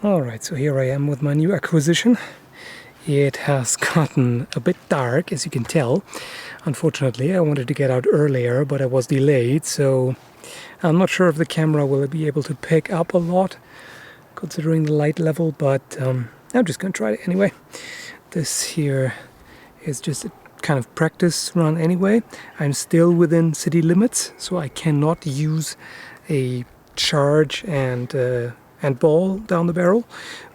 Alright, so here I am with my new acquisition. It has gotten a bit dark, as you can tell. Unfortunately, I wanted to get out earlier, but I was delayed, so I'm not sure if the camera will be able to pick up a lot, considering the light level, but I'm just going to try it anyway. This here is just a kind of practice run anyway. I'm still within city limits, so I cannot use a charge and ball down the barrel,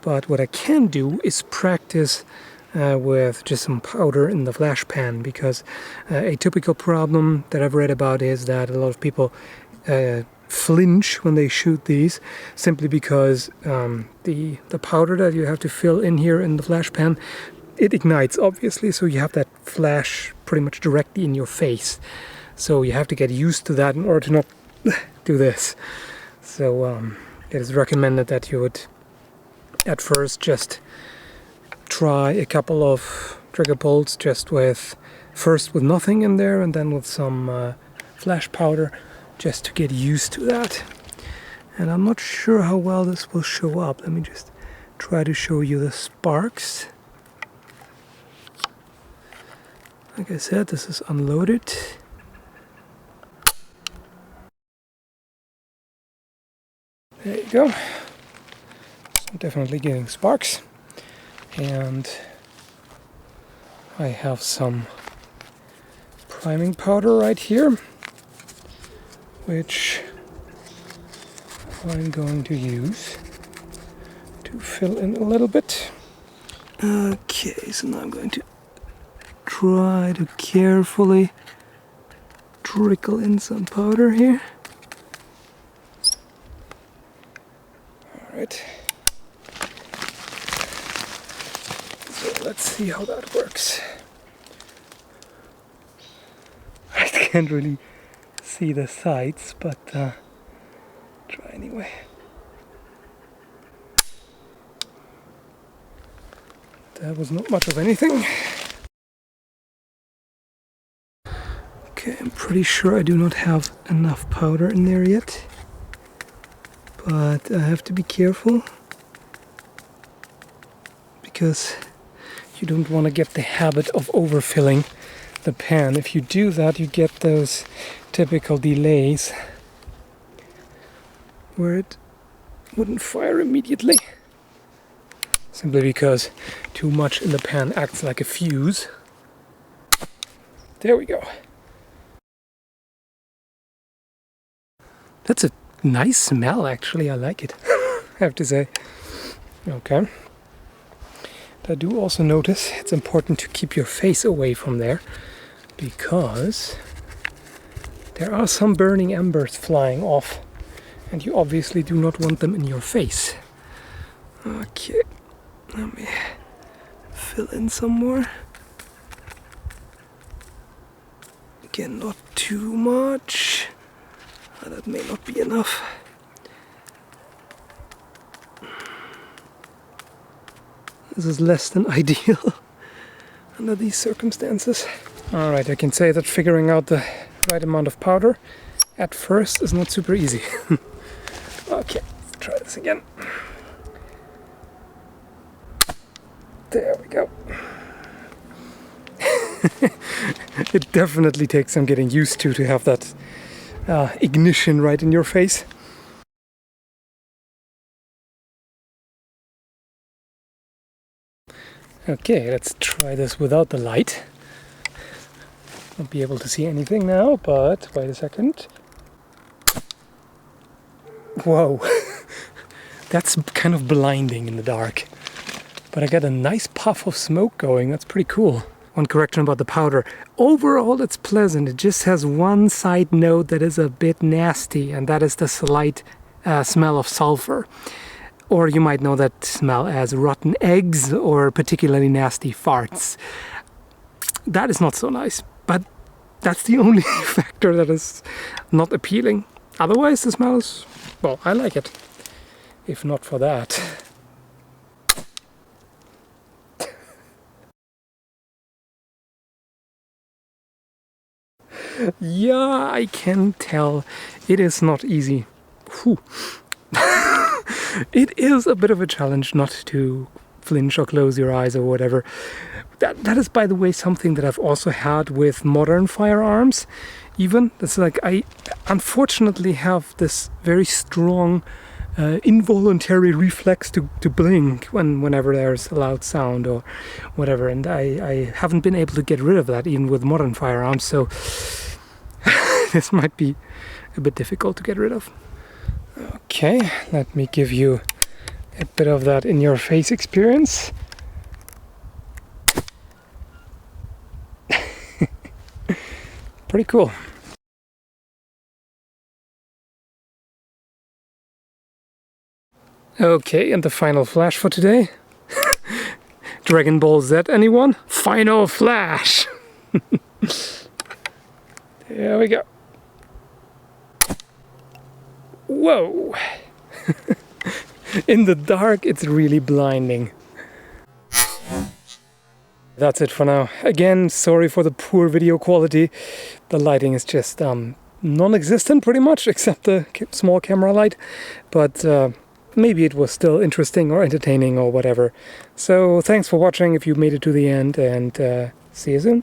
but what I can do is practice with just some powder in the flash pan, because a typical problem that I've read about is that a lot of people flinch when they shoot these, simply because the powder that you have to fill in here in the flash pan, it ignites obviously, so you have that flash pretty much directly in your face. So you have to get used to that in order to not do this. So it is recommended that you would at first just try a couple of trigger pulls first with nothing in there, and then with some flash powder, just to get used to that. And I'm not sure how well this will show up. Let me just try to show you the sparks. Like I said, this is unloaded. There you go. So definitely getting sparks. And I have some priming powder right here, which I'm going to use to fill in a little bit. Okay, so now I'm going to try to carefully trickle in some powder here. Alright. So let's see how that works. I can't really see the sides, but try anyway. That was not much of anything. Okay, I'm pretty sure I do not have enough powder in there yet, but I have to be careful, because you don't want to get the habit of overfilling the pan. If you do that, you get those typical delays where it wouldn't fire immediately, simply because too much in the pan acts like a fuse. There we go. That's a nice smell, actually. I like it, I have to say. Okay. I do also notice it's important to keep your face away from there, because there are some burning embers flying off, and you obviously do not want them in your face. Okay, let me fill in some more. Again, not too much. That may not be enough. This is less than ideal under these circumstances. Alright, I can say that figuring out the right amount of powder at first is not super easy. Okay, let's try this again. There we go. It definitely takes some getting used to have that ignition right in your face. Okay, let's try this without the light. Won't be able to see anything now, but wait a second. Whoa, that's kind of blinding in the dark. But I got a nice puff of smoke going, that's pretty cool. One correction about the powder. Overall, it's pleasant. It just has one side note that is a bit nasty, and that is the slight smell of sulfur. Or you might know that smell as rotten eggs or particularly nasty farts. That is not so nice, but that's the only factor that is not appealing. Otherwise, the smell is, well, I like it. If not for that. Yeah, I can tell. It is not easy. Whew. It is a bit of a challenge not to flinch or close your eyes or whatever. That is, by the way, something that I've also had with modern firearms. Even it's like I unfortunately have this very strong involuntary reflex to blink whenever there's a loud sound or whatever, and I haven't been able to get rid of that even with modern firearms, so this might be a bit difficult to get rid of. Okay, let me give you a bit of that in your face experience. Pretty cool. Okay, and the final flash for today. Dragon Ball Z, anyone? Final flash! There we go. Whoa! In the dark, it's really blinding. That's it for now. Again, sorry for the poor video quality. The lighting is just non-existent pretty much, except the small camera light. But maybe it was still interesting or entertaining or whatever. So thanks for watching if you made it to the end, and see you soon.